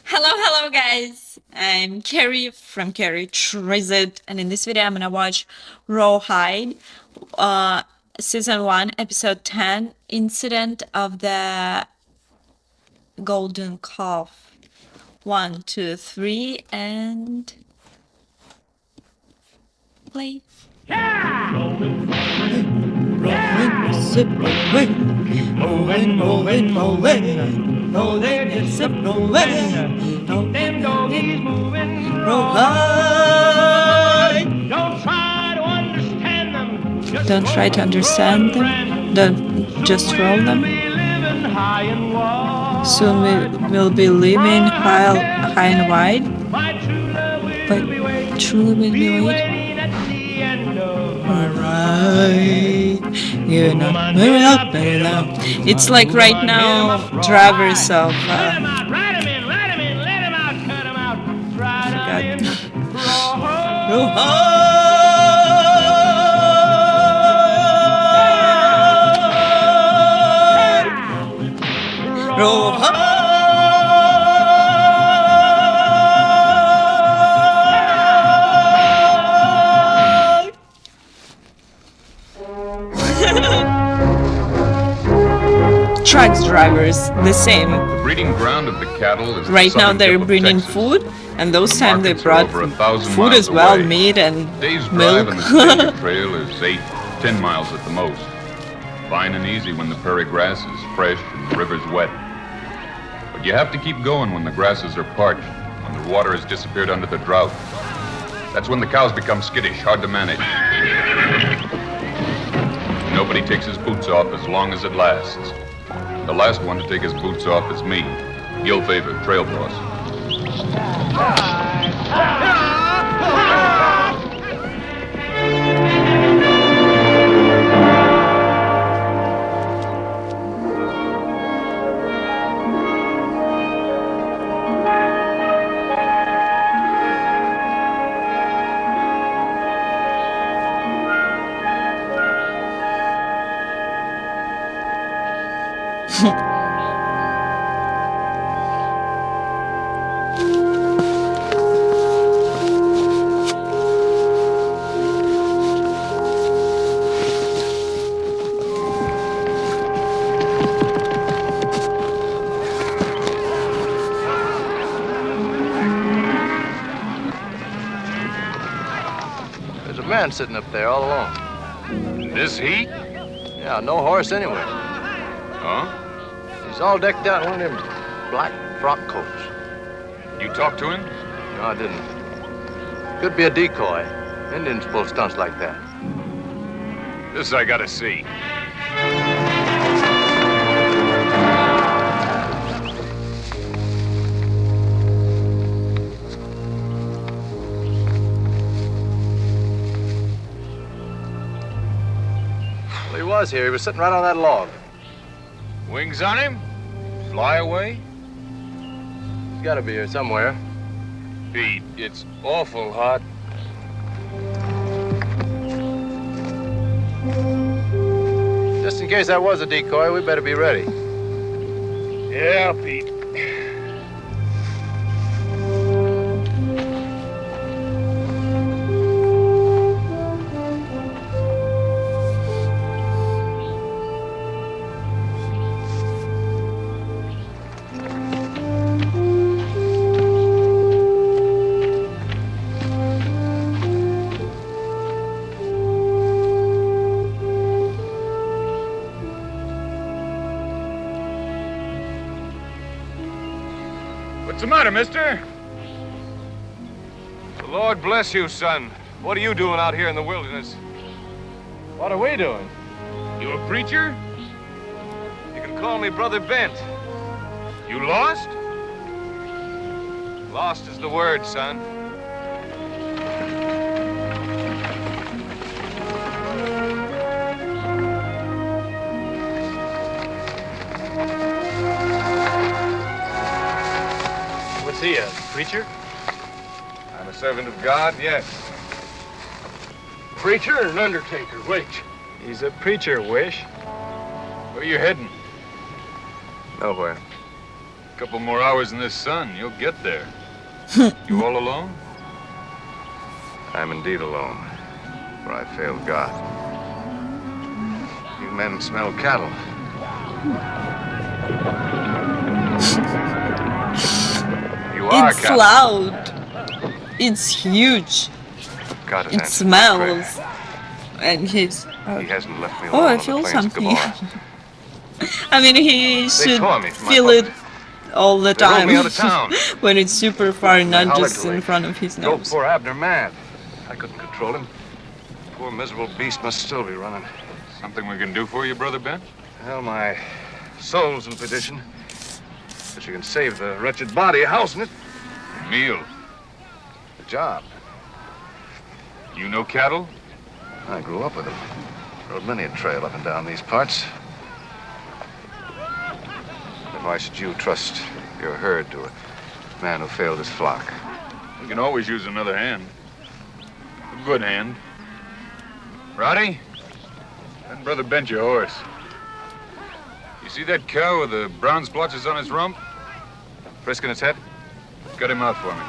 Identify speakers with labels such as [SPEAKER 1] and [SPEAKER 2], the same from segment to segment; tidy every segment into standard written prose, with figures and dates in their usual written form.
[SPEAKER 1] Hello guys. I'm Carrie from Carrie Trizit, and in this video I'm gonna watch Rawhide, uh, season 1, episode 10, Incident of the Golden Calf. 1, 2, 3, and play.
[SPEAKER 2] Moving, moving, moving, moving, it's a moving. Keep them doggies moving.
[SPEAKER 1] Rawhide.
[SPEAKER 2] Don't try to understand them.
[SPEAKER 1] Don't try to understand them. Don't just roll them. Soon we will be living high and wide. But truly will be waiting. Alright, you're not moving up and down. It's like right now, drivers of.
[SPEAKER 2] Let him out, let him in, let him in, let him out, cut him out. Right on in.
[SPEAKER 1] Trucks drivers, the same.
[SPEAKER 3] The breeding ground of the cattle is
[SPEAKER 1] Right
[SPEAKER 3] the
[SPEAKER 1] now
[SPEAKER 3] southern
[SPEAKER 1] they're
[SPEAKER 3] tip of
[SPEAKER 1] bringing
[SPEAKER 3] Texas.
[SPEAKER 1] food, and those time they
[SPEAKER 3] Markets are
[SPEAKER 1] brought
[SPEAKER 3] over 1,000
[SPEAKER 1] food as
[SPEAKER 3] miles
[SPEAKER 1] well,
[SPEAKER 3] away.
[SPEAKER 1] meat and
[SPEAKER 3] Day's
[SPEAKER 1] milk.
[SPEAKER 3] drive on the Canadian trail is 8-10 miles at the most. Fine and easy when the prairie grass is fresh and the river's wet. But you have to keep going when the grasses are parched, when the water has disappeared under the drought. That's when the cows become skittish, hard to manage. Nobody takes his boots off as long as it lasts. The last one to take his boots off is me, ill-favored trail boss.
[SPEAKER 4] There's a man sitting up there all alone.
[SPEAKER 3] This heat?
[SPEAKER 4] Yeah, no horse anywhere.
[SPEAKER 3] Huh?
[SPEAKER 4] He's all decked out in one of them black frock coats.
[SPEAKER 3] You talked to him?
[SPEAKER 4] No, I didn't. Could be a decoy. Indians pull stunts like that.
[SPEAKER 3] This I gotta see.
[SPEAKER 4] Well, he was here. He was sitting right on that log.
[SPEAKER 3] Wings on him? Fly away?
[SPEAKER 4] He's got to be here somewhere.
[SPEAKER 3] Pete, it's awful hot.
[SPEAKER 4] Just in case that was a decoy, we better be ready.
[SPEAKER 3] Yeah, Pete. What's the matter, mister?
[SPEAKER 5] The Lord bless you, son. What are you doing out here in the wilderness?
[SPEAKER 4] What are we doing?
[SPEAKER 3] You a preacher?
[SPEAKER 5] You can call me Brother Bent.
[SPEAKER 3] You lost?
[SPEAKER 5] Lost is the word, son.
[SPEAKER 4] What's he, a preacher?
[SPEAKER 5] I'm a servant of God, yes.
[SPEAKER 4] Preacher or an undertaker? Which?
[SPEAKER 5] He's a preacher, Wish. Where you heading?
[SPEAKER 4] Nowhere.
[SPEAKER 3] A couple more hours in this sun, you'll get there. You all alone?
[SPEAKER 4] I'm indeed alone, for I failed God. You men smell cattle. You are
[SPEAKER 1] It's
[SPEAKER 4] cattle.
[SPEAKER 1] loud. It's huge.
[SPEAKER 4] God has
[SPEAKER 1] It
[SPEAKER 4] answered my prayer.
[SPEAKER 1] smells. And he's.
[SPEAKER 4] He hasn't left me alone
[SPEAKER 1] Oh, I
[SPEAKER 4] on the
[SPEAKER 1] feel
[SPEAKER 4] plains of
[SPEAKER 1] something.
[SPEAKER 4] Gomorrah.
[SPEAKER 1] I mean, he
[SPEAKER 4] They
[SPEAKER 1] should
[SPEAKER 4] tore me from my
[SPEAKER 1] feel it
[SPEAKER 4] post.
[SPEAKER 1] all the
[SPEAKER 4] They rode
[SPEAKER 1] time
[SPEAKER 4] me out of town.
[SPEAKER 1] when it's super far,
[SPEAKER 4] They
[SPEAKER 1] not
[SPEAKER 4] hollered
[SPEAKER 1] just
[SPEAKER 4] till
[SPEAKER 1] in
[SPEAKER 4] they
[SPEAKER 1] front of his
[SPEAKER 4] drove
[SPEAKER 1] nose.
[SPEAKER 4] poor Abner mad. I couldn't control him. Poor miserable beast must still be running.
[SPEAKER 3] Something we can do for you, Brother Ben?
[SPEAKER 4] Well, my soul's in perdition. But you can save the wretched body housing it.
[SPEAKER 3] Meal.
[SPEAKER 4] The job.
[SPEAKER 3] You know cattle?
[SPEAKER 4] I grew up with them. Rode many a trail up and down these parts. Then why should you trust your herd to a man who failed his flock?
[SPEAKER 3] We can always use another hand. A good hand. Roddy? Let Brother Ben your horse. You see that cow with the brown splotches on its rump?
[SPEAKER 4] Frisking its head?
[SPEAKER 3] Cut him out for me.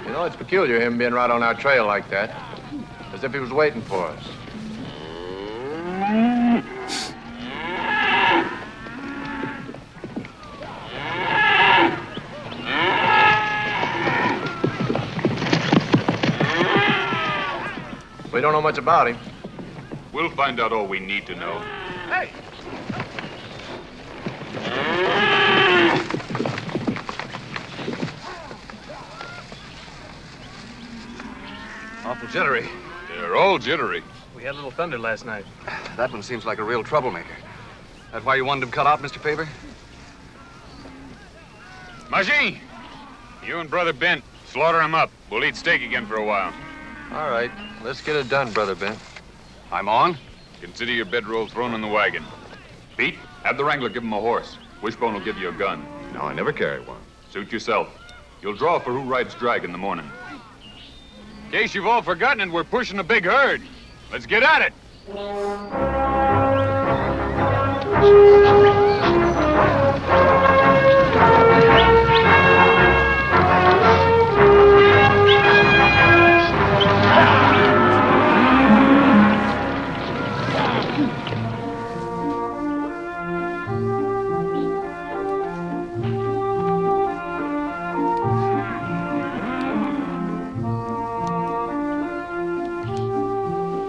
[SPEAKER 6] You know, it's peculiar him being right on our trail like that. As if he was waiting for us. We don't know much about him.
[SPEAKER 3] We'll find out all we need to know.
[SPEAKER 6] Hey!
[SPEAKER 4] Awful jittery.
[SPEAKER 3] They're all jittery.
[SPEAKER 6] We had a little thunder last night.
[SPEAKER 4] That one seems like a real troublemaker. That why you wanted him cut out, Mr. Faber?
[SPEAKER 3] Magie! You and Brother Ben, slaughter him up. We'll eat steak again for a while.
[SPEAKER 6] All right, let's get it done, Brother Ben.
[SPEAKER 4] I'm on.
[SPEAKER 3] Consider your bedroll thrown in the wagon. Pete, have the wrangler give him a horse. Wishbone will give you a gun.
[SPEAKER 4] No, I never carried one.
[SPEAKER 3] Suit yourself. You'll draw for who rides drag in the morning. In case you've all forgotten it, we're pushing a big herd. Let's get at it.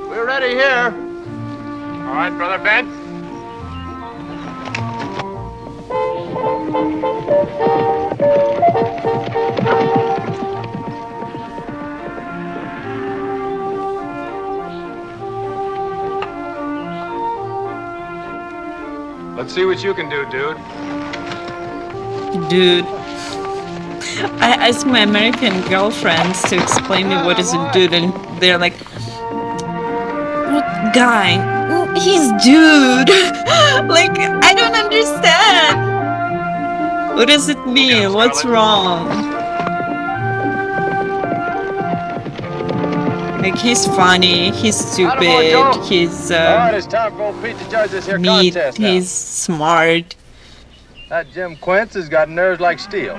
[SPEAKER 6] We're ready here.
[SPEAKER 5] All right, Brother Ben.
[SPEAKER 6] Let's see what you can do, dude.
[SPEAKER 1] Dude. I asked my American girlfriends to explain me what is a dude, and they're like, what guy? He's dude. Like, I don't understand. What does it mean? What's wrong? Like, he's funny, he's stupid, he's
[SPEAKER 6] It's time for old Pete to judge this here
[SPEAKER 1] neat,
[SPEAKER 6] contest now.
[SPEAKER 1] he's smart.
[SPEAKER 6] That Jim Quince has got nerves like steel.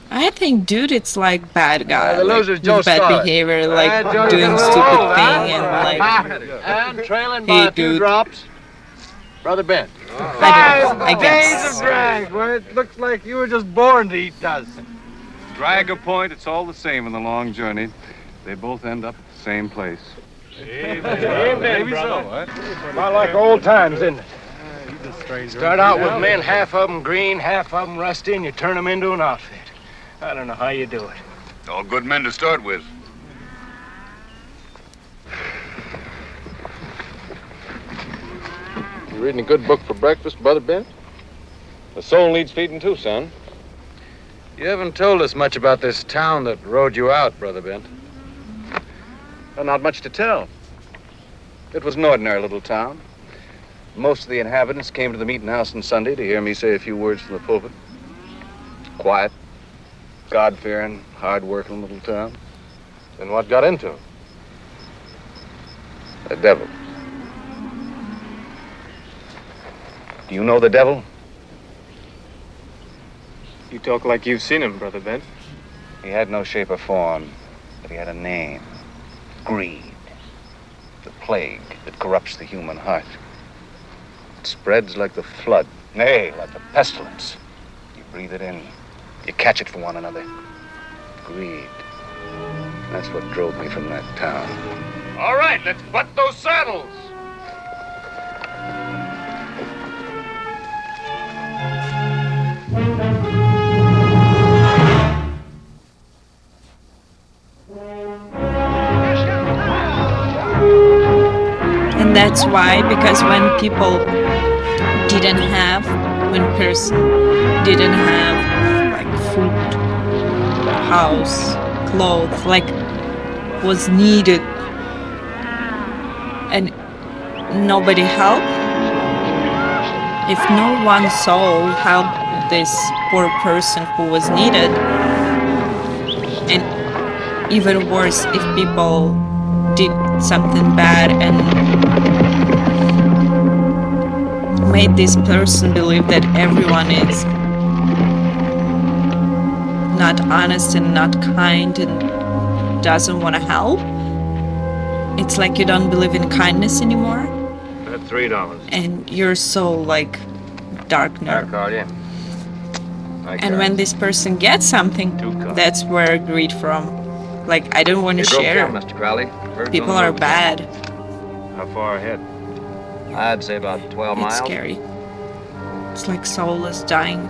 [SPEAKER 1] I think, dude, it's like bad guy,
[SPEAKER 6] the
[SPEAKER 1] like,
[SPEAKER 6] loser's Joe
[SPEAKER 1] with bad
[SPEAKER 6] Scarlett.
[SPEAKER 1] behavior, like
[SPEAKER 6] Joe,
[SPEAKER 1] doing
[SPEAKER 6] you're getting a
[SPEAKER 1] stupid
[SPEAKER 6] little old,
[SPEAKER 1] thing and like
[SPEAKER 6] And trailing
[SPEAKER 1] Hey,
[SPEAKER 6] by a few
[SPEAKER 1] dude.
[SPEAKER 6] drops, Brother Ben.
[SPEAKER 1] I guess.
[SPEAKER 6] drag. Well, it looks like you were just born to eat dust.
[SPEAKER 4] Drag a point, it's all the same in the long journey. They both end up at the same place.
[SPEAKER 6] Maybe so, huh? About like old times, isn't it? Start out with men, half of them green, half of them rusty, and you turn them into an outfit. I don't know how you do it.
[SPEAKER 3] All good men to start with.
[SPEAKER 6] You reading a good book for breakfast, Brother Ben? The soul needs feeding too, son. You haven't told us much about this town that rode you out, Brother Ben.
[SPEAKER 4] Well, not much to tell. It was an ordinary little town. Most of the inhabitants came to the meeting house on Sunday to hear me say a few words from the pulpit. Quiet, God-fearing, hard-working little town.
[SPEAKER 5] Then what got into him?
[SPEAKER 4] The devil. Do you know the devil?
[SPEAKER 7] You talk like you've seen him, Brother Ben.
[SPEAKER 4] He had no shape or form, but he had a name. Greed. The plague that corrupts the human heart. It spreads like the flood. Nay, like the pestilence. You breathe it in. You catch it for one another. Greed. That's what drove me from that town.
[SPEAKER 5] All right, let's butt those saddles.
[SPEAKER 1] And that's why, because when people didn't have, when person didn't have like food, house, clothes, like was needed, and nobody helped, if no one soul helped this poor person who was needed, and even worse, if people did something bad and made this person believe that everyone is not honest and not kind and doesn't want to help, it's like you don't believe in kindness anymore,
[SPEAKER 5] That's $3.
[SPEAKER 1] and you're so like darkner.
[SPEAKER 5] card, yeah.
[SPEAKER 1] And when this person gets something, that's where greed from. Like, I don't want to share.
[SPEAKER 8] Mr. Crowley.
[SPEAKER 1] People are bad.
[SPEAKER 5] How far ahead?
[SPEAKER 8] I'd say about 12
[SPEAKER 1] It's
[SPEAKER 8] miles.
[SPEAKER 1] scary. It's like soulless dying.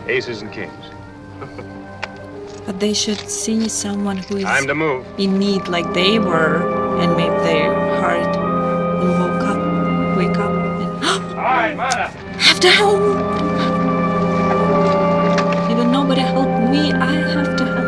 [SPEAKER 5] Aces and kings.
[SPEAKER 1] But they should see someone who is
[SPEAKER 5] Time to move.
[SPEAKER 1] in need like they were, and maybe their heart will wake up and
[SPEAKER 5] All right, Mana.
[SPEAKER 1] have to help. Even nobody helped me, I have to help.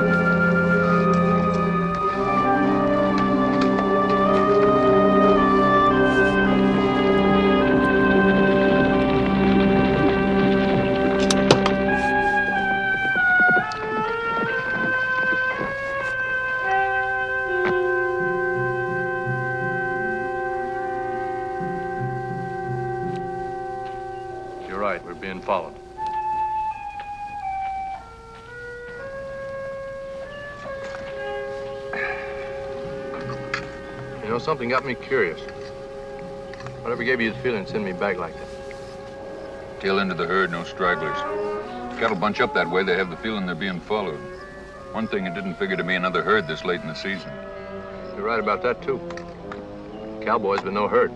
[SPEAKER 5] You're right, we're being followed. You know, something got me curious. Whatever gave you the feeling to send me back like that?
[SPEAKER 3] Tail end of the herd, no stragglers. Cattle bunch up that way, they have the feeling they're being followed. One thing, it didn't figure to be another herd this late in the season.
[SPEAKER 5] You're right about that, too. Cowboys, but no herd.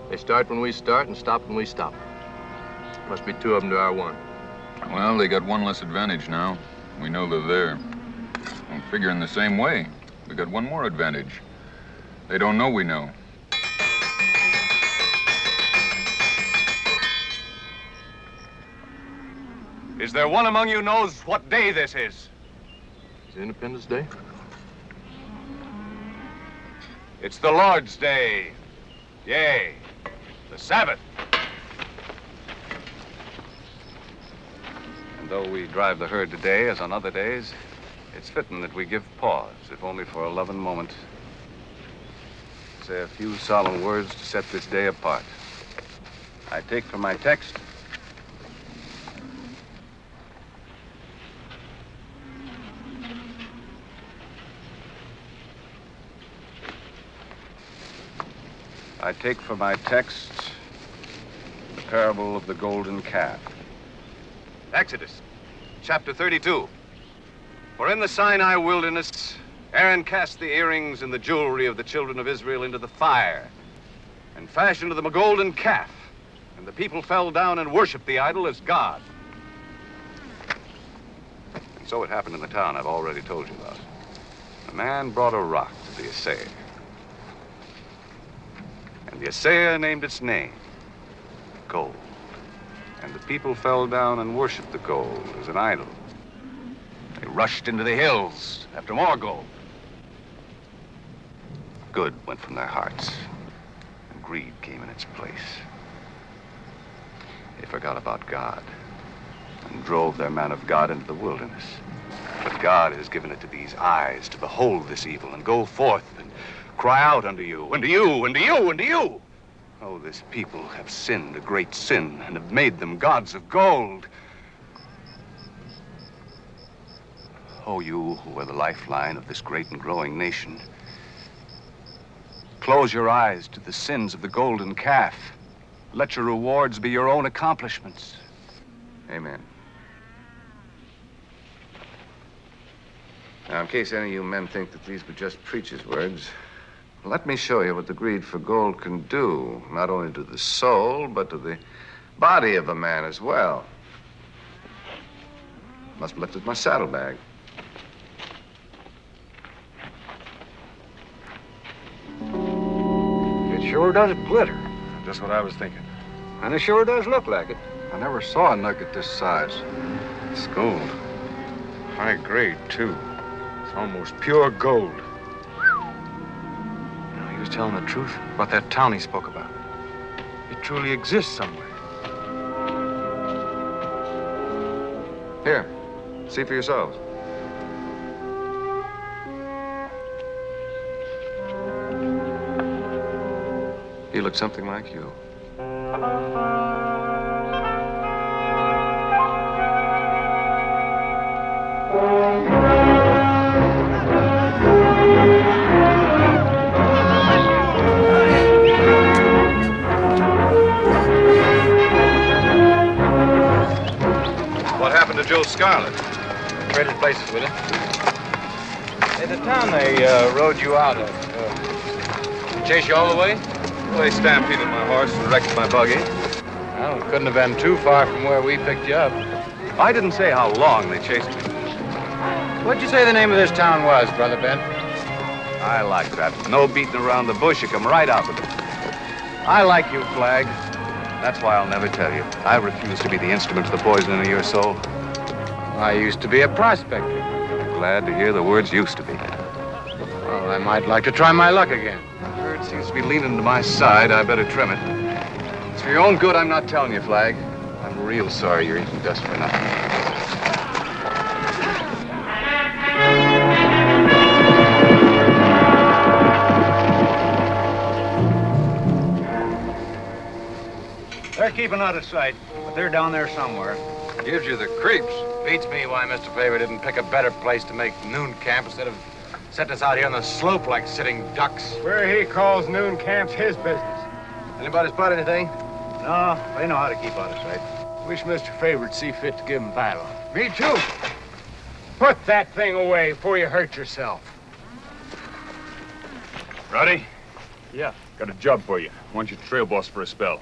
[SPEAKER 5] They start when we start and stop when we stop. Must be two of them to our one.
[SPEAKER 3] Well, they got one less advantage now. We know they're there. I'm figuring the same way. We got one more advantage. They don't know we know.
[SPEAKER 5] Is there one among you knows what day this is? Is it Independence Day? It's the Lord's Day. Yea, the Sabbath.
[SPEAKER 4] And though we drive the herd today as on other days, it's fitting that we give pause, if only for a loving moment. Say a few solemn words to set this day apart. I take for my text, the parable of the golden calf.
[SPEAKER 5] Exodus, chapter 32. For in the Sinai wilderness, Aaron cast the earrings and the jewelry of the children of Israel into the fire and fashioned them a golden calf. And the people fell down and worshiped the idol as God.
[SPEAKER 4] And so it happened in the town I've already told you about. A man brought a rock to the assayer. And the assayer named its name, gold. And the people fell down and worshiped the gold as an idol. They rushed into the hills after more gold. Good went from their hearts, and greed came in its place. They forgot about God and drove their man of God into the wilderness.
[SPEAKER 5] But God has given it to these eyes to behold this evil and go forth and cry out unto you, unto you, unto you, unto you. Oh, this people have sinned a great sin and have made them gods of gold. Oh, you who are the lifeline of this great and growing nation, close your eyes to the sins of the golden calf. Let your rewards be your own accomplishments.
[SPEAKER 4] Amen. Now, in case any of you men think that these were just preacher's words, let me show you what the greed for gold can do, not only to the soul, but to the body of a man as well. Must have lifted my saddlebag.
[SPEAKER 5] It sure does glitter. Just what I was thinking. And it sure does look like it. I never saw a nugget this size. It's gold. High grade, too. It's almost pure gold. You know, he was telling the truth about that town he spoke about. It truly exists somewhere.
[SPEAKER 4] Here, see for yourselves. He looked something like you.
[SPEAKER 5] What happened to Joe Scarlett?
[SPEAKER 8] Traded places with him.
[SPEAKER 6] Hey, the town they rode you out of, chase you all the way?
[SPEAKER 5] Well, they stampeded my horse and wrecked my buggy.
[SPEAKER 6] Well, it couldn't have been too far from where we picked you up.
[SPEAKER 5] I didn't say how long they chased me.
[SPEAKER 6] What'd you say the name of this town was, Brother Ben?
[SPEAKER 5] I like that. No beating around the bush. You come right out with it. I like you, Flag. That's why I'll never tell you. I refuse to be the instrument of the poisoning of your soul.
[SPEAKER 6] I used to be a prospector.
[SPEAKER 5] Glad to hear the words used to be.
[SPEAKER 6] Well, I might like to try my luck again.
[SPEAKER 5] It seems to be leaning to my side. I better trim it. It's for your own good I'm not telling you, Flag. I'm real sorry you're eating dust for nothing.
[SPEAKER 9] They're keeping out of sight, but they're down there somewhere.
[SPEAKER 6] Gives you the creeps. Beats me why Mr. Favor didn't pick a better place to make noon camp instead of setting us out here on the slope like sitting ducks.
[SPEAKER 9] Where he calls noon camp's his business.
[SPEAKER 6] Anybody spot anything?
[SPEAKER 9] No, they know how to keep out of sight.
[SPEAKER 6] Wish Mr. Favor'd see fit to give him battle.
[SPEAKER 9] Me too. Put that thing away before you hurt yourself.
[SPEAKER 3] Rowdy?
[SPEAKER 7] Yeah.
[SPEAKER 3] Got a job for you. I want you to trail boss for a spell.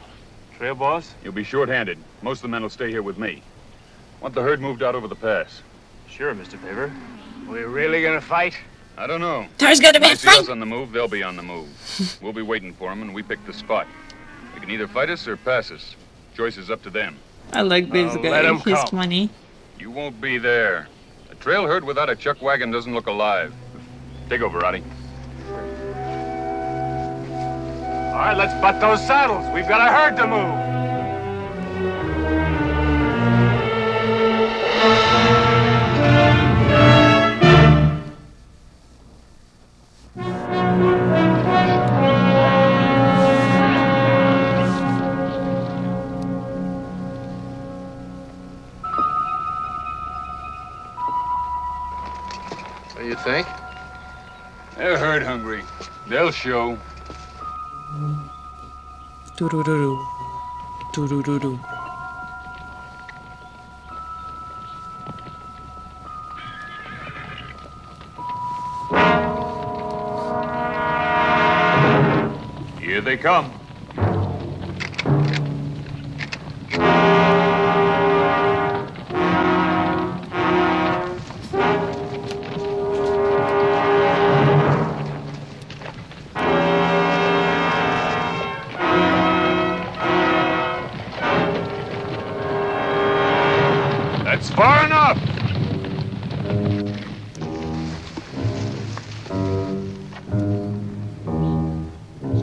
[SPEAKER 7] Trail boss?
[SPEAKER 3] You'll be short-handed. Most of the men will stay here with me. Want the herd moved out over the pass.
[SPEAKER 7] Sure, Mr. Favor.
[SPEAKER 9] We really gonna fight?
[SPEAKER 3] I don't know.
[SPEAKER 1] There's gonna be
[SPEAKER 3] They
[SPEAKER 1] a
[SPEAKER 3] see us
[SPEAKER 1] fight.
[SPEAKER 3] on the move, they'll be on the move. We'll be waiting for them, and we pick the spot. They can either fight us or pass us. Choice is up to them.
[SPEAKER 1] I like this
[SPEAKER 9] Let
[SPEAKER 1] guy.
[SPEAKER 9] 'em
[SPEAKER 1] He's
[SPEAKER 9] come.
[SPEAKER 1] funny.
[SPEAKER 3] You won't be there. A trail herd without a chuck wagon doesn't look alive. Take over, Rowdy.
[SPEAKER 6] All right, let's butt those saddles. We've got a herd to move.
[SPEAKER 4] What do you think?
[SPEAKER 3] They're herd hungry. They'll show.
[SPEAKER 1] Turururu. Turururu.
[SPEAKER 3] Here they come. That's far enough.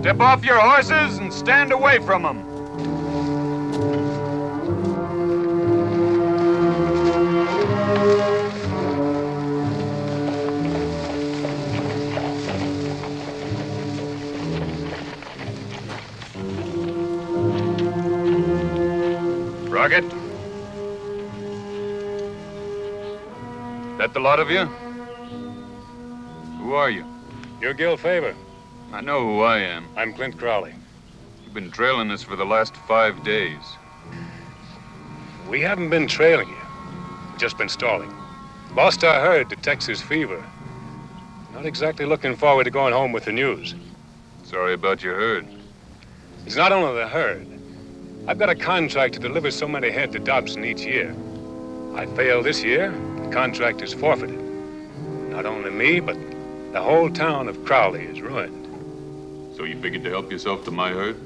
[SPEAKER 3] Step off your horses and stand away from them. Target. That the lot of you? Who are you?
[SPEAKER 10] You're Gil Favor.
[SPEAKER 3] I know who I am.
[SPEAKER 10] I'm Clint Crowley.
[SPEAKER 3] You've been trailing us for the last 5 days.
[SPEAKER 10] We haven't been trailing you. We've just been stalling. Lost our herd to Texas fever. Not exactly looking forward to going home with the news.
[SPEAKER 3] Sorry about your herd.
[SPEAKER 10] It's not only the herd. I've got a contract to deliver so many head to Dobson each year. I fail this year, the contract is forfeited. Not only me, but the whole town of Crowley is ruined.
[SPEAKER 3] So you figured to help yourself to my herd?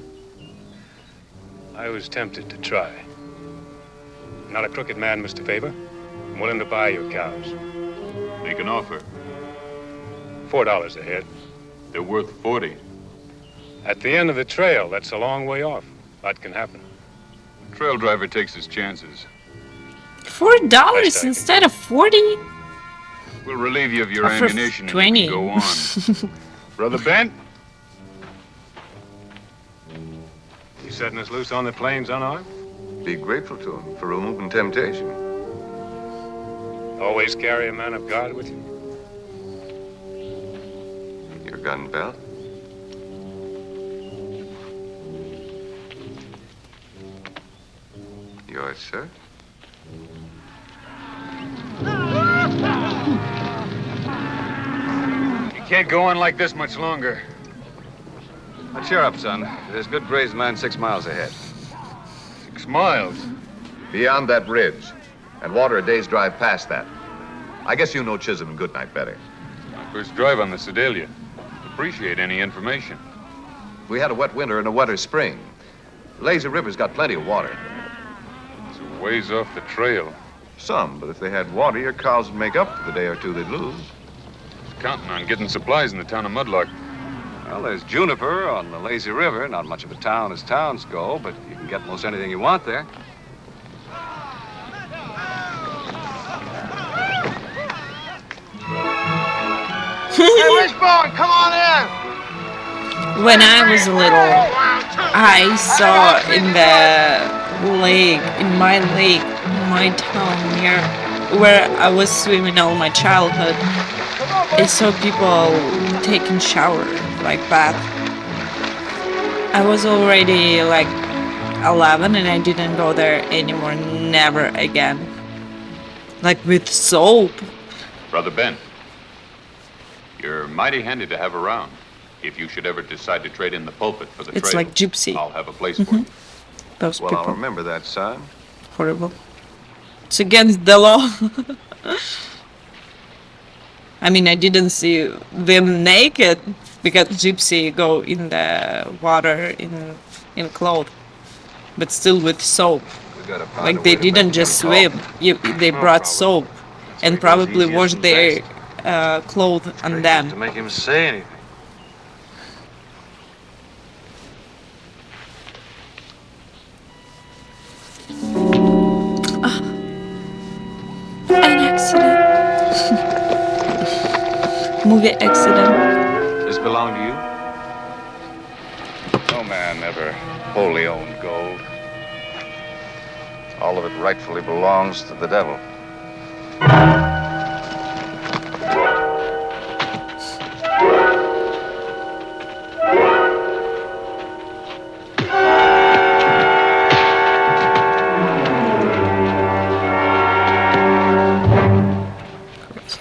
[SPEAKER 10] I was tempted to try. Not a crooked man, Mr. Favor. I'm willing to buy your cows.
[SPEAKER 3] Make an offer.
[SPEAKER 10] $4 a head.
[SPEAKER 3] They're worth 40.
[SPEAKER 10] At the end of the trail, that's a long way off. That can happen.
[SPEAKER 3] Trail driver takes his chances.
[SPEAKER 1] $4 instead of 40?
[SPEAKER 3] We'll relieve you of your
[SPEAKER 1] Offer
[SPEAKER 3] ammunition and
[SPEAKER 1] 20.
[SPEAKER 3] you can go on. Brother Bent?
[SPEAKER 10] You setting us loose on the plains unarmed?
[SPEAKER 5] Be grateful to him for removing temptation.
[SPEAKER 10] Always carry a man of God with you?
[SPEAKER 5] Your gun belt? Yours, sir?
[SPEAKER 3] You can't go on like this much longer.
[SPEAKER 5] Now, cheer up, son. There's good grazed land 6 miles ahead.
[SPEAKER 3] 6 miles?
[SPEAKER 5] Beyond that ridge. And water a day's drive past that. I guess you know Chisholm and Goodnight better.
[SPEAKER 3] My first drive on the Sedalia. Appreciate any information.
[SPEAKER 5] We had a wet winter and a wetter spring. The lazy river's got plenty of water.
[SPEAKER 3] It's a ways off the trail.
[SPEAKER 5] Some, but if they had water, your cows would make up for the day or two they'd lose.
[SPEAKER 3] Counting on getting supplies in the town of Mudlock.
[SPEAKER 5] Well, there's Juniper on the lazy river. Not much of a town as towns go, but you can get most anything you want there.
[SPEAKER 6] Hey, Wishbone, come on in!
[SPEAKER 1] When I was little, I saw in the lake, in my town near where I was swimming all my childhood, I saw people taking shower, like bath. I was already like 11 and I didn't go there anymore, never again. Like with soap.
[SPEAKER 3] Brother Ben, you're mighty handy to have around. If you should ever decide to trade in the pulpit for the
[SPEAKER 1] It's
[SPEAKER 3] trail,
[SPEAKER 1] like gypsy.
[SPEAKER 3] I'll have a place for you.
[SPEAKER 1] Those
[SPEAKER 5] Well,
[SPEAKER 1] people.
[SPEAKER 5] I'll remember that, son.
[SPEAKER 1] Horrible. It's against the law. I mean, I didn't see them naked because gypsy go in the water in clothes, but still with soap.
[SPEAKER 5] We gotta find
[SPEAKER 1] Like
[SPEAKER 5] a
[SPEAKER 1] they
[SPEAKER 5] way to make
[SPEAKER 1] didn't just
[SPEAKER 5] them talk.
[SPEAKER 1] swim. They brought soap and probably washed their clothes on them.
[SPEAKER 8] To make him say anything.
[SPEAKER 1] An accident. Movie accident.
[SPEAKER 8] This belong to you?
[SPEAKER 4] No man ever wholly owned gold. All of it rightfully belongs to the devil.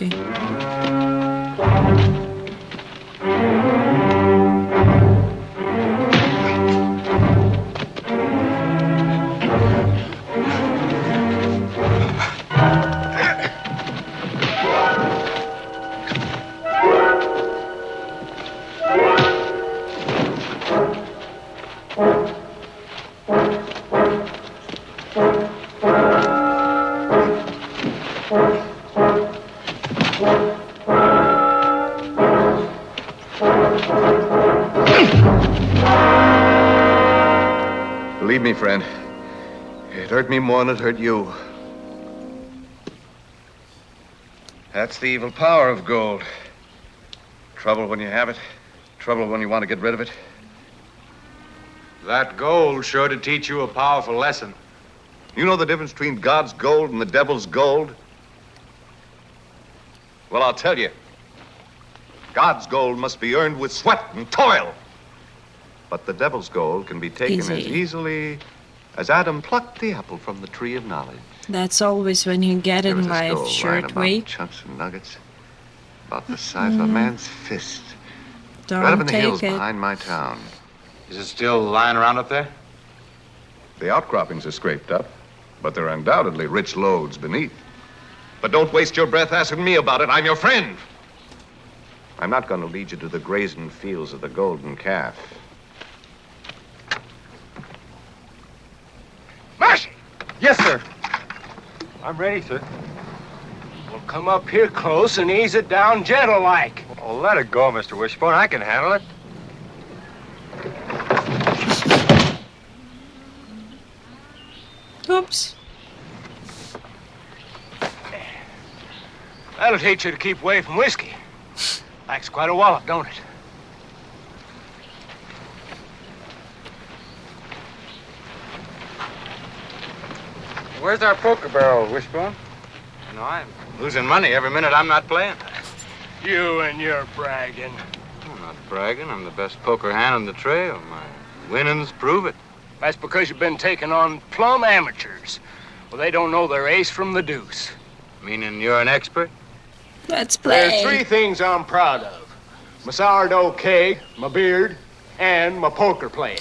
[SPEAKER 1] Okay.
[SPEAKER 5] Believe me, friend, it hurt me more than it hurt you. That's the evil power of gold. Trouble when you have it, trouble when you want to get rid of it.
[SPEAKER 8] That gold sure to teach you a powerful lesson.
[SPEAKER 5] You know the difference between God's gold and the devil's gold? Well, I'll tell you. God's gold must be earned with sweat and toil. But the devil's gold can be taken as easily as Adam plucked the apple from the tree of knowledge.
[SPEAKER 1] That's always when you get
[SPEAKER 5] There was
[SPEAKER 1] in
[SPEAKER 5] a
[SPEAKER 1] life,
[SPEAKER 5] skull lying
[SPEAKER 1] short
[SPEAKER 5] about
[SPEAKER 1] weight.
[SPEAKER 5] chunks and nuggets, about the size of a man's fist.
[SPEAKER 1] Don't
[SPEAKER 5] Right up in the
[SPEAKER 1] take
[SPEAKER 5] hills
[SPEAKER 1] it.
[SPEAKER 5] behind my town.
[SPEAKER 8] Is it still lying around up there?
[SPEAKER 5] The outcroppings are scraped up, but there are undoubtedly rich lodes beneath. But don't waste your breath asking me about it. I'm your friend. I'm not going to lead you to the grazing fields of the golden calf.
[SPEAKER 6] Marcy!
[SPEAKER 8] Yes, sir. I'm ready, sir.
[SPEAKER 6] Well, come up here close and ease it down gentle-like.
[SPEAKER 8] Oh, let it go, Mr. Wishbone. I can handle it.
[SPEAKER 1] Oops.
[SPEAKER 6] That'll teach you to keep away from whiskey. Lacks quite a wallop, don't it?
[SPEAKER 8] Where's our poker barrel, Wishbone? You know, I'm losing money every minute I'm not playing.
[SPEAKER 6] You and your bragging.
[SPEAKER 8] I'm not bragging. I'm the best poker hand on the trail. My winnings prove it.
[SPEAKER 6] That's because you've been taking on plumb amateurs. Well, they don't know their ace from the deuce.
[SPEAKER 8] Meaning you're an expert?
[SPEAKER 1] Let's play.
[SPEAKER 6] There's three things I'm proud of. My sourdough keg, my beard, and my poker playing.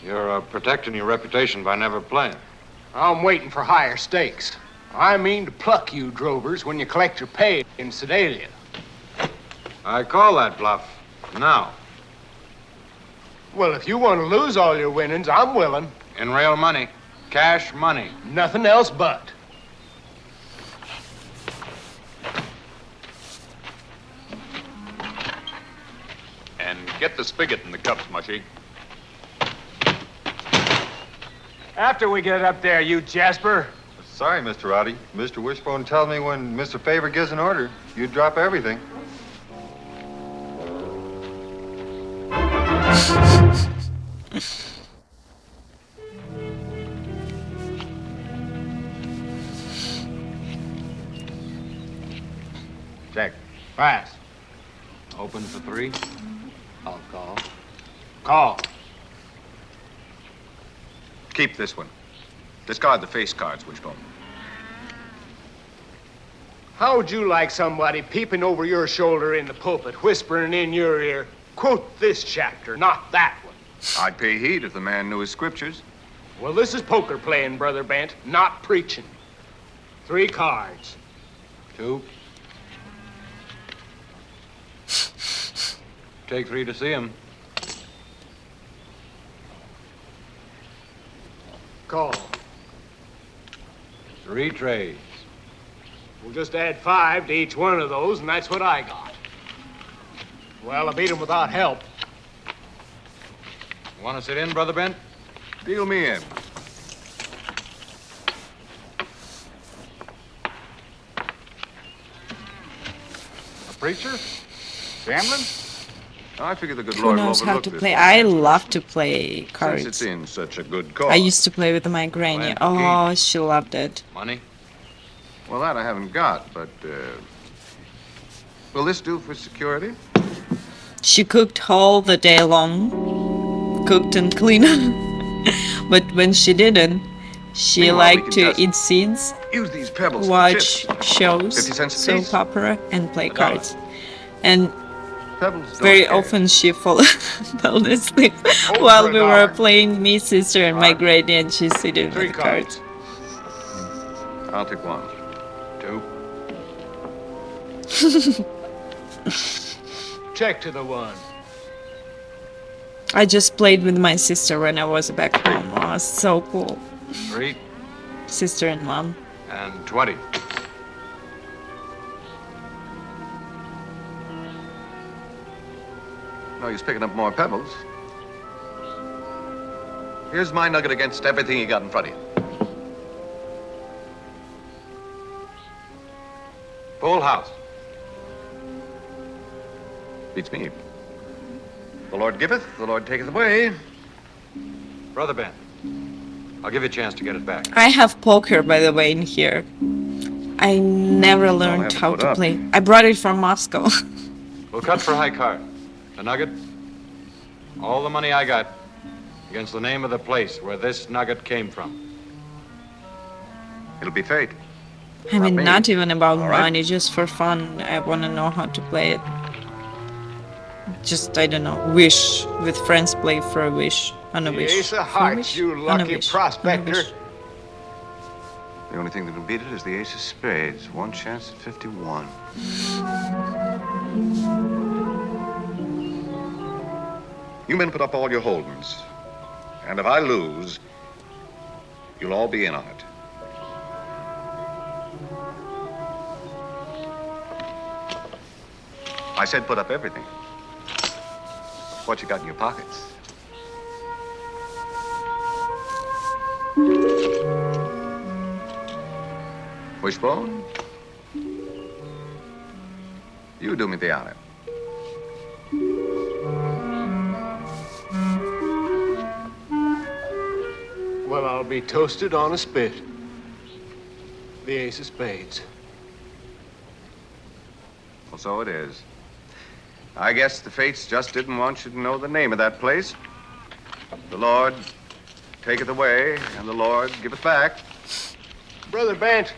[SPEAKER 8] You're protecting your reputation by never playing.
[SPEAKER 6] I'm waiting for higher stakes. I mean to pluck you drovers when you collect your pay in Sedalia.
[SPEAKER 8] I call that bluff. Now.
[SPEAKER 6] Well, if you want to lose all your winnings, I'm willing.
[SPEAKER 8] In real money. Cash money.
[SPEAKER 6] Nothing else but.
[SPEAKER 3] And get the spigot in the cups, Mushy.
[SPEAKER 6] After we get up there, you Jasper.
[SPEAKER 11] Sorry, Mr. Roddy. Mr. Wishbone tells me when Mr. Favor gives an order, you drop everything.
[SPEAKER 8] Check.
[SPEAKER 6] Pass.
[SPEAKER 8] Open for three. I'll call.
[SPEAKER 6] Call.
[SPEAKER 5] Keep this one. Discard the face cards, Wishbone.
[SPEAKER 6] How would you like somebody peeping over your shoulder in the pulpit, whispering in your ear, quote this chapter, not that one?
[SPEAKER 5] I'd pay heed if the man knew his scriptures.
[SPEAKER 6] Well, this is poker playing, Brother Bent, not preaching. 3 cards.
[SPEAKER 8] 2. Take 3 to see him.
[SPEAKER 6] Call.
[SPEAKER 8] 3 trades.
[SPEAKER 6] We'll just add 5 to each one of those, and that's what I got. Well, I beat him without help.
[SPEAKER 8] Want to sit in, Brother Bent?
[SPEAKER 5] Deal me in.
[SPEAKER 8] A preacher? Gambling?
[SPEAKER 5] I figure the good
[SPEAKER 1] Who
[SPEAKER 5] Lord will
[SPEAKER 1] knows how
[SPEAKER 5] overlook
[SPEAKER 1] to
[SPEAKER 5] this
[SPEAKER 1] play?
[SPEAKER 5] one.
[SPEAKER 1] I love to play
[SPEAKER 5] Since
[SPEAKER 1] cards.
[SPEAKER 5] it's in such a good cause.
[SPEAKER 1] I used to play with my granny. Oh, she loved it.
[SPEAKER 8] Money?
[SPEAKER 5] Well, that I haven't got, but, will this do for security?
[SPEAKER 1] She cooked all the day long, cooked and cleaned. But when she didn't, she
[SPEAKER 5] Meanwhile, we
[SPEAKER 1] liked
[SPEAKER 5] can
[SPEAKER 1] to
[SPEAKER 5] just
[SPEAKER 1] eat scenes,
[SPEAKER 5] Use these pebbles for
[SPEAKER 1] watch
[SPEAKER 5] chips.
[SPEAKER 1] shows,
[SPEAKER 5] 50 cents a
[SPEAKER 1] soap
[SPEAKER 5] piece.
[SPEAKER 1] opera, and play cards. And
[SPEAKER 5] Pebbles don't
[SPEAKER 1] very
[SPEAKER 5] scare.
[SPEAKER 1] often she fell asleep
[SPEAKER 6] Hold
[SPEAKER 1] while
[SPEAKER 6] for a
[SPEAKER 1] we were
[SPEAKER 6] dollar.
[SPEAKER 1] playing, me, sister, and my
[SPEAKER 6] Card.
[SPEAKER 1] granny, and she's sitting
[SPEAKER 6] 3
[SPEAKER 1] with the cards.
[SPEAKER 6] cards.
[SPEAKER 5] I'll take 1.
[SPEAKER 8] 2.
[SPEAKER 6] Check to the 1.
[SPEAKER 1] I just played with my sister when I was back home. Oh, it's so cool.
[SPEAKER 8] 3.
[SPEAKER 1] Sister and mom.
[SPEAKER 8] And 20.
[SPEAKER 5] No use picking up more pebbles. Here's my nugget against everything you got in front of you.
[SPEAKER 8] Full house.
[SPEAKER 5] Beats me. The Lord giveth, the Lord taketh away.
[SPEAKER 8] Brother Ben, I'll give you a chance to get it back.
[SPEAKER 1] I have poker, by the way, in here. I never learned how to play. I brought it from Moscow.
[SPEAKER 8] We'll cut for high card. The nugget, all the money I got, against the name of the place where this nugget came from.
[SPEAKER 5] It'll be fate.
[SPEAKER 1] I mean, not even about
[SPEAKER 5] All right.
[SPEAKER 1] money, just for fun. I want to know how to play it. Just, I don't know, wish. With friends, play for a wish. On a
[SPEAKER 9] The
[SPEAKER 1] wish.
[SPEAKER 9] ace of
[SPEAKER 1] For a
[SPEAKER 9] hearts,
[SPEAKER 1] wish,
[SPEAKER 9] you
[SPEAKER 1] on a
[SPEAKER 9] lucky
[SPEAKER 1] wish,
[SPEAKER 9] prospector.
[SPEAKER 1] on a wish.
[SPEAKER 5] The only thing that'll beat it is the ace of spades. One chance at 51. You men put up all your holdings. And if I lose, you'll all be in on it. I said put up everything. What you got in your pockets? Wishbone? You do me the honor.
[SPEAKER 9] Well, I'll be toasted on a spit. The ace of spades.
[SPEAKER 5] Well, so it is. I guess the fates just didn't want you to know the name of that place. The Lord taketh away, and the Lord giveth back.
[SPEAKER 9] Brother Bant,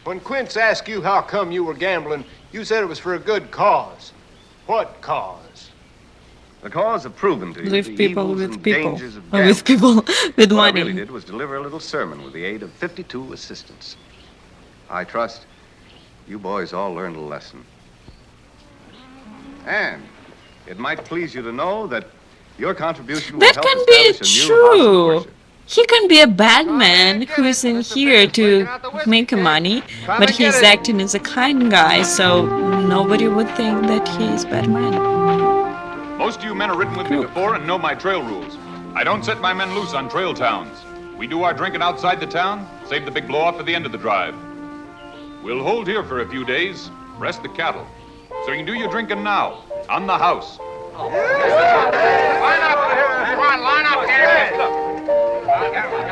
[SPEAKER 9] when Quince asked you how come you were gambling, you said it was for a good cause. What cause?
[SPEAKER 5] The cause of proving to you
[SPEAKER 1] With
[SPEAKER 5] the
[SPEAKER 1] people,
[SPEAKER 5] evils
[SPEAKER 1] with
[SPEAKER 5] and
[SPEAKER 1] people.
[SPEAKER 5] dangers of
[SPEAKER 1] Or
[SPEAKER 5] gambling.
[SPEAKER 1] with people, with
[SPEAKER 5] What I
[SPEAKER 1] money.
[SPEAKER 5] really did was deliver a little sermon with the aid of 52 assistants. I trust you boys all learned a lesson. And it might please you to know that your contribution will
[SPEAKER 1] That
[SPEAKER 5] help
[SPEAKER 1] can be
[SPEAKER 5] establish a new house of
[SPEAKER 1] true.
[SPEAKER 5] worship.
[SPEAKER 1] He can be a bad man who is in here to make money, but he's acting as a kind guy, so nobody would think that he's a bad man.
[SPEAKER 3] Most of you men have ridden with me before and know my trail rules. I don't set my men loose on trail towns. We do our drinking outside the town, save the big blow-off at the end of the drive. We'll hold here for a few days, rest the cattle. So you can do your drinking now, on the house.
[SPEAKER 8] Line up here. Come on, line up here.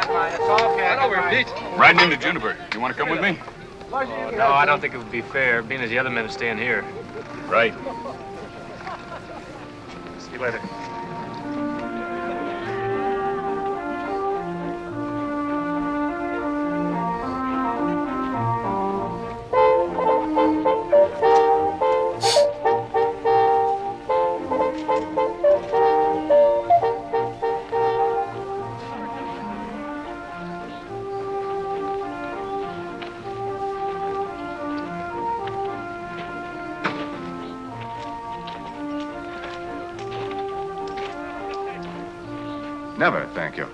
[SPEAKER 8] Right over, Pete.
[SPEAKER 3] Riding into Juniper. You want to come with me?
[SPEAKER 7] No, I don't think it would be fair, being as the other men are staying here.
[SPEAKER 3] Right.
[SPEAKER 7] See you later.
[SPEAKER 5] Never, thank you.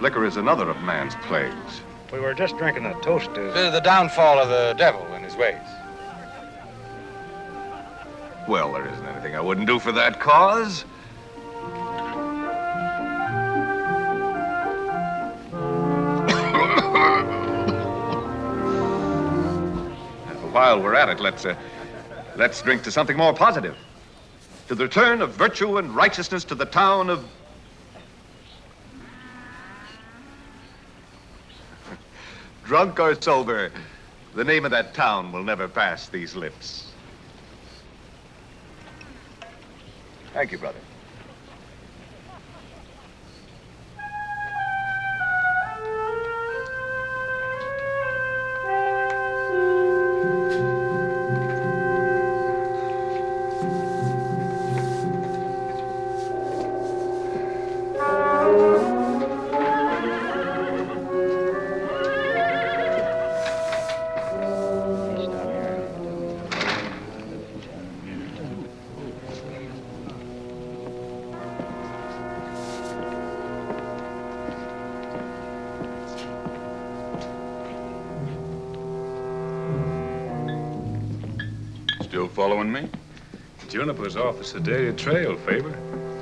[SPEAKER 5] Liquor is another of man's plagues.
[SPEAKER 8] We were just drinking a toast to the downfall of the devil and his ways.
[SPEAKER 5] Well, there isn't anything I wouldn't do for that cause. While we're at it, let's drink to something more positive. To the return of virtue and righteousness to the town of... Drunk or sober, the name of that town will never pass these lips. Thank you, brother.
[SPEAKER 3] Still following me?
[SPEAKER 10] Juniper's off the sedated trail, Faber.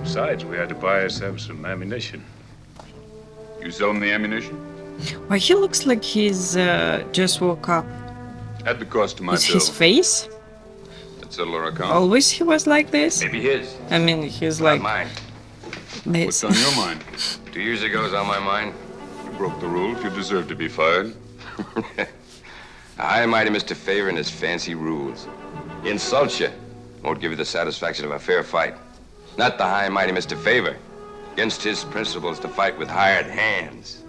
[SPEAKER 10] Besides, we had to buy ourselves some ammunition.
[SPEAKER 3] You selling the ammunition?
[SPEAKER 1] Why he looks like he's just woke up.
[SPEAKER 3] Add the cost to my
[SPEAKER 1] Is
[SPEAKER 3] bill.
[SPEAKER 1] his face?
[SPEAKER 3] Let's settle our account.
[SPEAKER 1] Always he was like this?
[SPEAKER 8] Maybe his.
[SPEAKER 1] I mean, he's
[SPEAKER 8] Not
[SPEAKER 1] like
[SPEAKER 8] mine.
[SPEAKER 1] this.
[SPEAKER 3] What's on your mind?
[SPEAKER 8] 2 years ago is on my mind.
[SPEAKER 3] broke the rules. You deserve to be fired.
[SPEAKER 12] High and mighty Mr. Favor and his fancy rules. He insults you. Won't give you the satisfaction of a fair fight. Not the high and mighty Mr. Favor. Against his principles to fight with hired hands.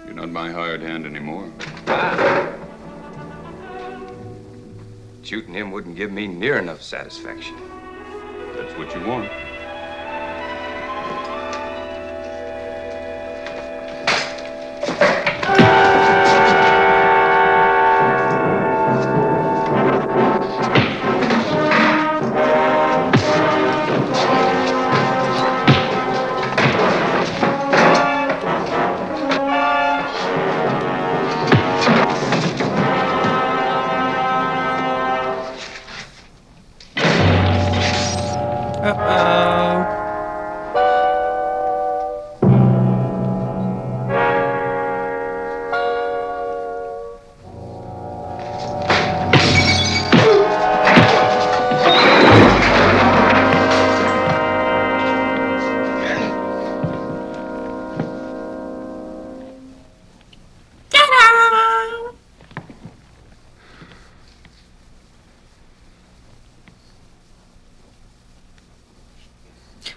[SPEAKER 3] You're not my hired hand anymore.
[SPEAKER 12] Shooting him wouldn't give me near enough satisfaction.
[SPEAKER 3] That's what you want.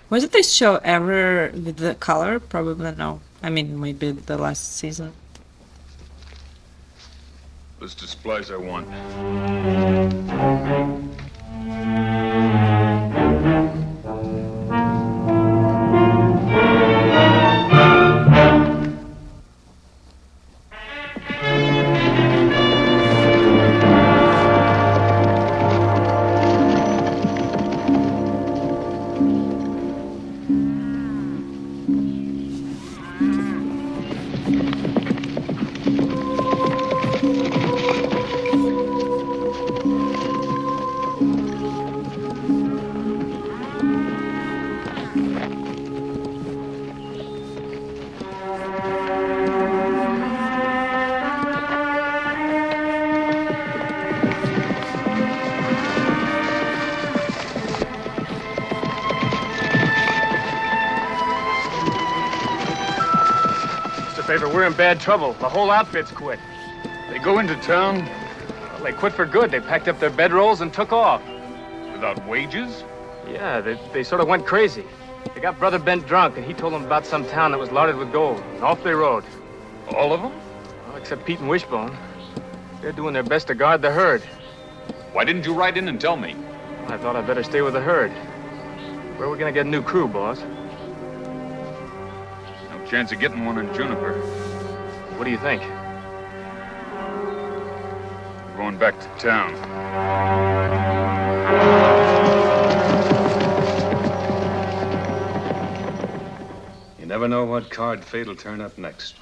[SPEAKER 1] Was it this show ever with the color? Probably no. I mean, maybe the last season.
[SPEAKER 3] List of supplies I want.
[SPEAKER 7] Favor, we're in bad trouble. The whole outfit's quit.
[SPEAKER 3] They go into town
[SPEAKER 7] Well, they quit for good. They packed up their bedrolls and took off.
[SPEAKER 3] without wages?
[SPEAKER 7] Yeah, they sort of went crazy. They got Brother Bent drunk, and he told them about some town that was larded with gold. And off they rode.
[SPEAKER 3] All of them?
[SPEAKER 7] Well, except Pete and Wishbone. They're doing their best to guard the herd.
[SPEAKER 3] Why didn't you ride in and tell me?
[SPEAKER 7] I thought I'd better stay with the herd. Where are we gonna get a new crew, boss?
[SPEAKER 3] No chance of getting one in Juniper.
[SPEAKER 7] What do you think?
[SPEAKER 3] We're going back to town.
[SPEAKER 10] You never know what card fate'll turn up next.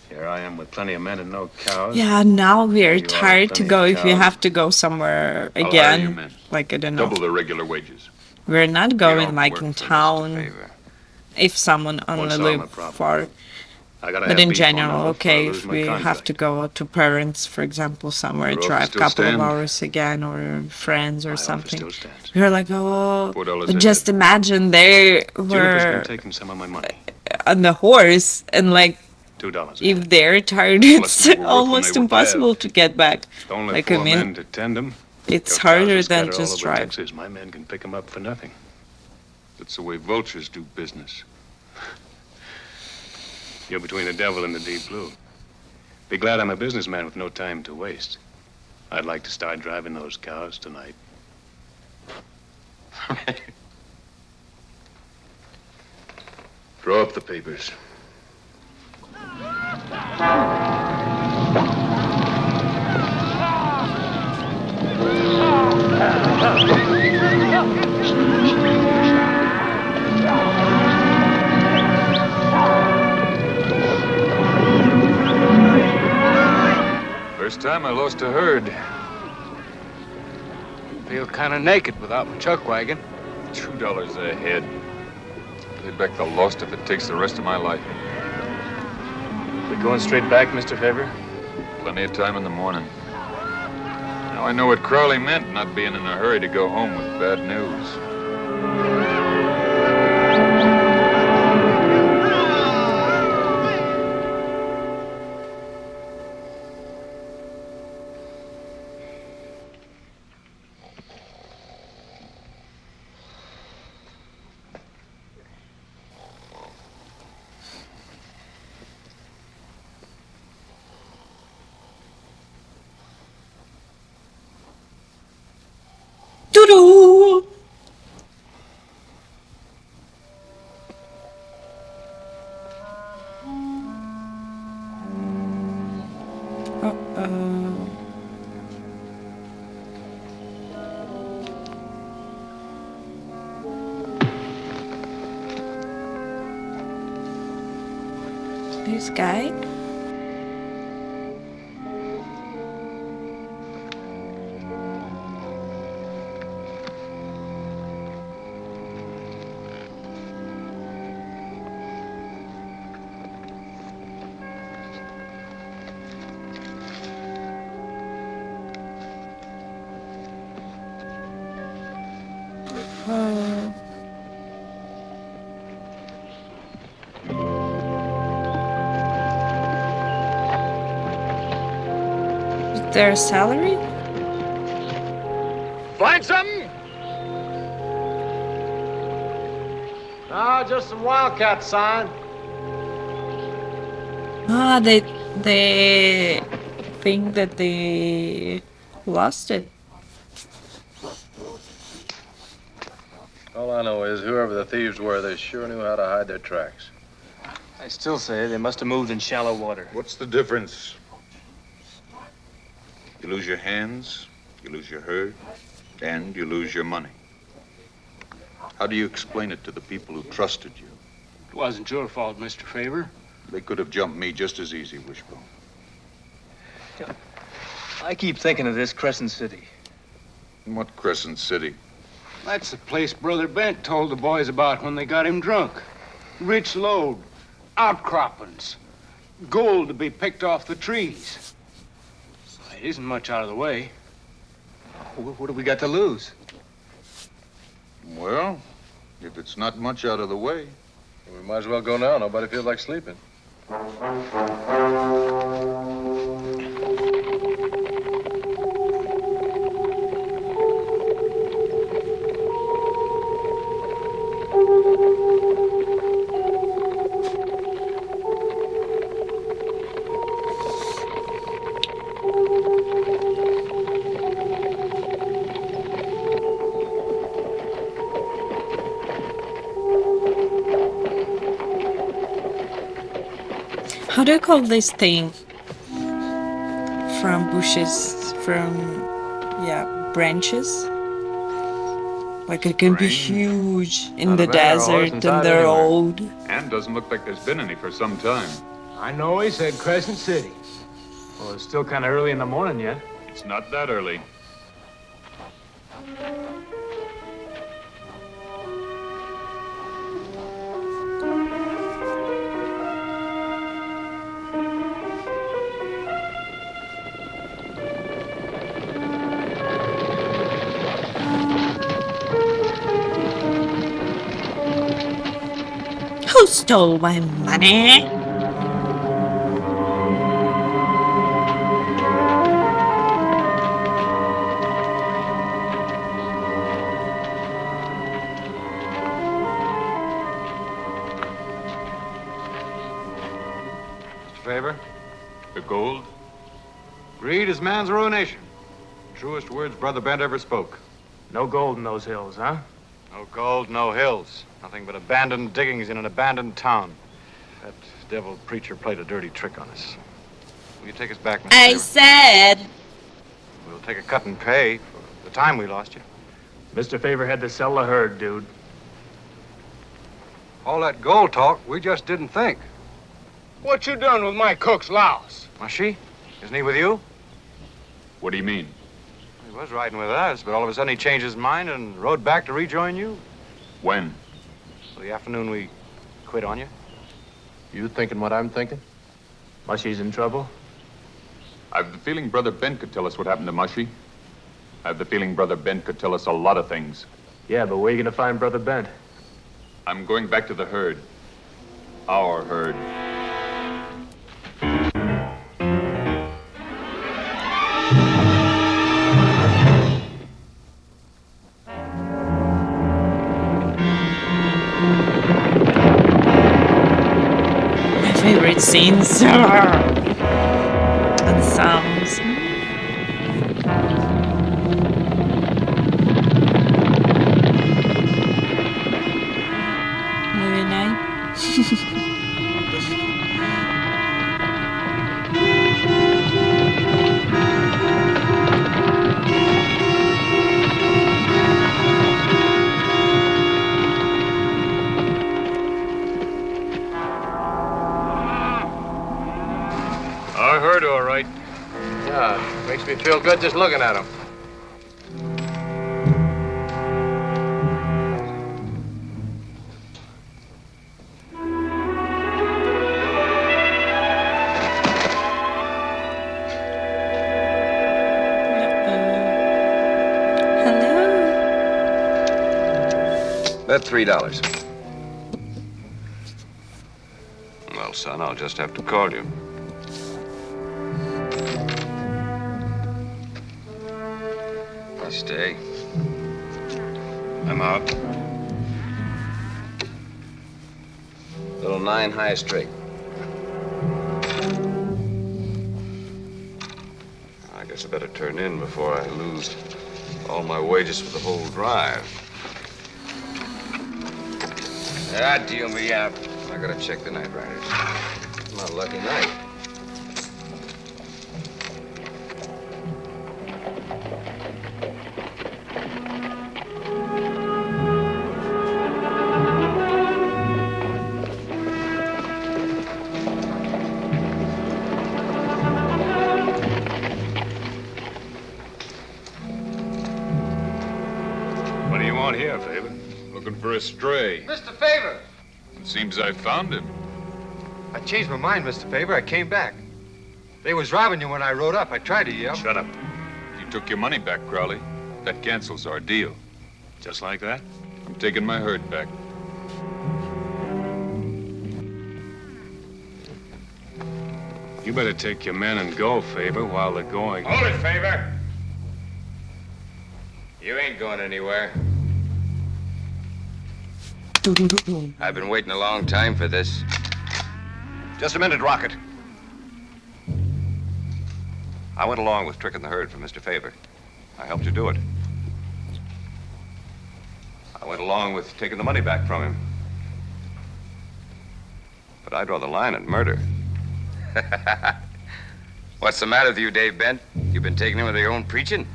[SPEAKER 10] Here I am with plenty of men and no cows.
[SPEAKER 1] Yeah, now we're
[SPEAKER 10] You are
[SPEAKER 1] tired to
[SPEAKER 10] plenty
[SPEAKER 1] go
[SPEAKER 10] of
[SPEAKER 1] if we
[SPEAKER 10] cows.
[SPEAKER 1] have to go somewhere
[SPEAKER 3] I'll hire you
[SPEAKER 1] again.
[SPEAKER 3] men.
[SPEAKER 1] Like, I don't know.
[SPEAKER 3] Double the regular wages.
[SPEAKER 1] We're not going
[SPEAKER 12] don't
[SPEAKER 1] like
[SPEAKER 12] work
[SPEAKER 1] in
[SPEAKER 12] for Mr.
[SPEAKER 1] town
[SPEAKER 12] Favor.
[SPEAKER 1] if someone only
[SPEAKER 10] solve my
[SPEAKER 1] live
[SPEAKER 10] problem.
[SPEAKER 1] far.
[SPEAKER 10] I gotta
[SPEAKER 1] But
[SPEAKER 10] have
[SPEAKER 1] in
[SPEAKER 10] beef on
[SPEAKER 1] general,
[SPEAKER 10] now before I
[SPEAKER 1] okay,
[SPEAKER 10] lose
[SPEAKER 1] if
[SPEAKER 10] my
[SPEAKER 1] we have
[SPEAKER 10] contract.
[SPEAKER 1] to go to parents, for example, somewhere,
[SPEAKER 3] Your office
[SPEAKER 1] drive a
[SPEAKER 3] still
[SPEAKER 1] couple of
[SPEAKER 3] stand?
[SPEAKER 1] hours again, or friends or
[SPEAKER 10] My office
[SPEAKER 1] something.
[SPEAKER 10] still stands.
[SPEAKER 1] We're like, oh,
[SPEAKER 3] $4
[SPEAKER 1] but
[SPEAKER 3] a
[SPEAKER 1] just
[SPEAKER 3] head.
[SPEAKER 1] imagine they
[SPEAKER 10] Juniper's
[SPEAKER 1] were
[SPEAKER 10] been taking some of my money.
[SPEAKER 1] on the horse, and like,
[SPEAKER 10] $2.
[SPEAKER 1] if they're tired,
[SPEAKER 3] Plus
[SPEAKER 1] it's
[SPEAKER 3] they were worth when
[SPEAKER 1] almost
[SPEAKER 3] they were
[SPEAKER 1] impossible to get back.
[SPEAKER 10] Only
[SPEAKER 1] Like,
[SPEAKER 10] 4
[SPEAKER 1] I mean,
[SPEAKER 10] men to tend them.
[SPEAKER 1] it's
[SPEAKER 10] Your
[SPEAKER 1] harder
[SPEAKER 10] cows are
[SPEAKER 1] than
[SPEAKER 10] scattered all
[SPEAKER 1] just
[SPEAKER 10] over
[SPEAKER 1] drive.
[SPEAKER 10] Texas. My men can pick them up for nothing.
[SPEAKER 3] That's the way vultures do business.
[SPEAKER 10] You're between the devil and the deep blue. Be glad I'm a businessman with no time to waste. I'd like to start driving those cows tonight.
[SPEAKER 3] Throw up the papers. First time I lost a herd.
[SPEAKER 6] Feel kind of naked without my chuck wagon.
[SPEAKER 3] $2 a head. Pay back the lost if it takes the rest of my life.
[SPEAKER 7] We going straight back, Mr. Favor?
[SPEAKER 3] Plenty of time in the morning. Now I know what Crowley meant, not being in a hurry to go home with bad news.
[SPEAKER 1] No! Uh-oh. This guy? Oh. Is there a salary?
[SPEAKER 6] Find something? Ah, just some wildcat sign.
[SPEAKER 1] Ah, they think that they lost it.
[SPEAKER 11] All I know is whoever the thieves were, they sure knew how to hide their tracks.
[SPEAKER 7] I still say they must have moved in shallow water.
[SPEAKER 3] What's the difference? You lose your hands, you lose your herd, and you lose your money. How do you explain it to the people who trusted you?
[SPEAKER 6] It wasn't your fault, Mr. Favor.
[SPEAKER 3] They could have jumped me just as easy, Wishbone.
[SPEAKER 7] I keep thinking of this Crescent City.
[SPEAKER 3] And what Crescent City?
[SPEAKER 9] That's the place Brother Bent told the boys about when they got him drunk. Rich lode, outcroppings, gold to be picked off the trees. It isn't much out of the way.
[SPEAKER 7] What do we got to lose?
[SPEAKER 3] Well, if it's not much out of the way.
[SPEAKER 11] We might as well go now. Nobody feels like sleeping.
[SPEAKER 1] How do you call this thing? From bushes, branches? Like it can be huge in the desert and they're old.
[SPEAKER 3] And doesn't look like there's been any for some time.
[SPEAKER 6] I know he said Crescent City.
[SPEAKER 7] Well, it's still kind of early in the morning yet.
[SPEAKER 3] It's not that early.
[SPEAKER 1] Who stole my money?
[SPEAKER 8] Mr. Favor,
[SPEAKER 3] The gold?
[SPEAKER 8] greed is man's ruination. Truest words Brother Bent ever spoke.
[SPEAKER 7] No gold in those hills, huh?
[SPEAKER 8] No gold, no hills. Nothing but abandoned diggings in an abandoned town. That devil preacher played a dirty trick on us. Will you take us back, Mr.
[SPEAKER 1] I
[SPEAKER 8] Favor?
[SPEAKER 1] said.
[SPEAKER 8] We'll take a cut and pay for the time we lost you.
[SPEAKER 7] Mr. Favor had to sell the herd, dude.
[SPEAKER 5] All that gold talk, we just didn't think.
[SPEAKER 9] What you done with my cook's louse?
[SPEAKER 8] Mushy? Isn't he with you?
[SPEAKER 3] What do you mean?
[SPEAKER 8] He was riding with us, but all of a sudden he changed his mind and rode back to rejoin you.
[SPEAKER 3] When?
[SPEAKER 8] Well, the afternoon we quit on you.
[SPEAKER 11] You thinking what I'm thinking?
[SPEAKER 7] Mushy's in trouble.
[SPEAKER 3] I have the feeling Brother Bent could tell us what happened to Mushy. I have the feeling Brother Bent could tell us a lot of things.
[SPEAKER 7] Yeah, but where are you gonna find Brother Bent?
[SPEAKER 3] I'm going back to the herd. Our herd.
[SPEAKER 1] My favorite scenes and sounds.
[SPEAKER 8] Makes me feel good just looking at him.
[SPEAKER 12] Bet $3. Well, son, I'll just have to call you. You stay. I'm out. Little 9 high straight. I guess I better turn in before I lose all my wages for the whole drive. Ah, deal me out. I gotta check the night riders. My lucky night.
[SPEAKER 10] What do you want here, Faber?
[SPEAKER 3] Looking for a stray.
[SPEAKER 11] Mr. Favor!
[SPEAKER 3] It seems I found him.
[SPEAKER 11] I changed my mind, Mr. Favor. I came back. They was robbing you when I rode up. I tried to yell.
[SPEAKER 10] Shut up.
[SPEAKER 3] You took your money back, Crowley. That cancels our deal.
[SPEAKER 10] Just like that?
[SPEAKER 3] I'm taking my herd back.
[SPEAKER 10] You better take your men and go, Faber, while they're going.
[SPEAKER 12] Hold it, Faber. You ain't going anywhere. I've been waiting a long time for this.
[SPEAKER 8] Just a minute, Rocket. I went along with tricking the herd for Mr. Faber. I helped you do it. I went along with taking the money back from him. But I draw the line at murder.
[SPEAKER 12] What's the matter with you, Dave Bent? You've been taking him with your own preaching?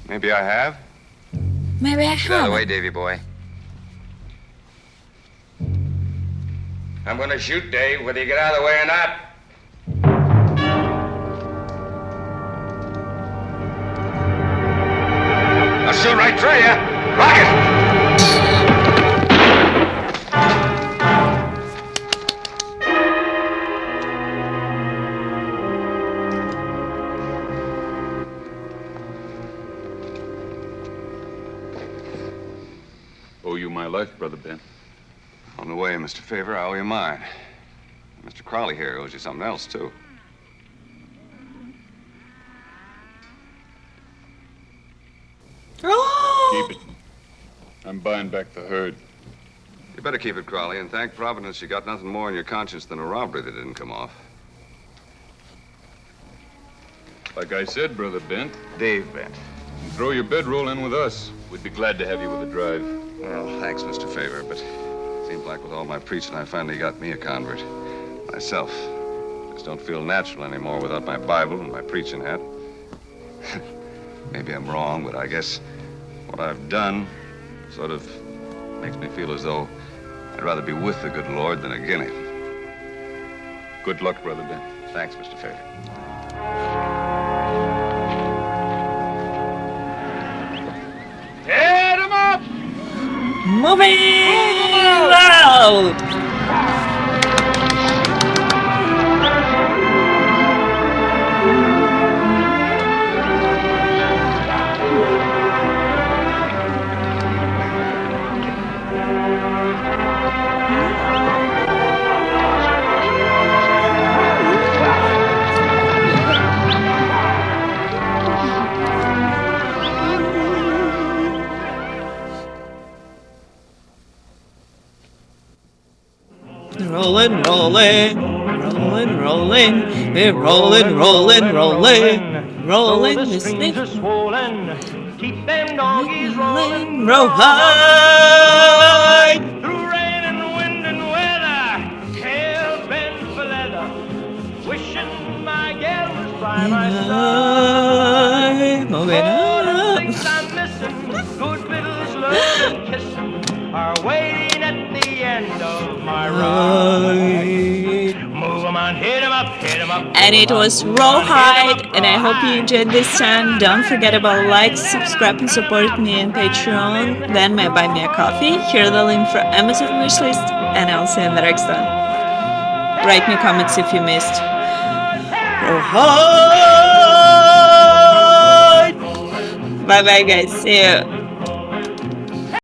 [SPEAKER 8] Maybe I have.
[SPEAKER 1] Maybe I
[SPEAKER 12] Get out of the way,
[SPEAKER 1] have.
[SPEAKER 12] Davy boy. I'm gonna shoot Dave, whether you get out of the way or not. I'll shoot right through you. Rocket!
[SPEAKER 3] Owe you my life, Brother Ben.
[SPEAKER 8] On the way, Mr. Faber, I owe you mine. Mr. Crowley here owes you something else, too.
[SPEAKER 1] Oh!
[SPEAKER 3] Keep it. I'm buying back the herd.
[SPEAKER 8] You better keep it, Crowley, and thank Providence you got nothing more in your conscience than a robbery that didn't come off.
[SPEAKER 3] Like I said, Brother Bent,
[SPEAKER 8] Dave Bent.
[SPEAKER 3] throw your bedroll in with us. We'd be glad to have you with a drive.
[SPEAKER 8] Well, thanks, Mr. Faber, but it seems like with all my preaching, I finally got me a convert. Myself. Just don't feel natural anymore without my Bible and my preaching hat. Maybe I'm wrong, but I guess what I've done sort of makes me feel as though I'd rather be with the good Lord than against him.
[SPEAKER 3] Good luck, Brother Ben.
[SPEAKER 8] Thanks, Mr. Faber.
[SPEAKER 2] Hit 'em up!
[SPEAKER 1] Moving out! Rolling, rolling, rolling, rolling, we're rolling, rolling, rolling, rolling,
[SPEAKER 2] the
[SPEAKER 1] this
[SPEAKER 2] streams are swollen. Keep them doggies rolling.
[SPEAKER 1] Rawhide!
[SPEAKER 2] Through rain and wind and weather, hell bent for leather. Wishing my gal was by my side.
[SPEAKER 1] Moving
[SPEAKER 2] All the
[SPEAKER 1] up.
[SPEAKER 2] things I'm missing, good vittles, love and kissing, are waiting at the end of my ride. Move 'em on, hit 'em up, hit 'em
[SPEAKER 1] And it was Rawhide, and I hope you enjoyed this time. Don't forget about like, subscribe, and support me on Patreon. Then my Buy Me a Coffee. Here are the link for Amazon wishlist, and I'll see you in the next one. Write me comments if you missed. Rawhide! Bye bye guys, see you.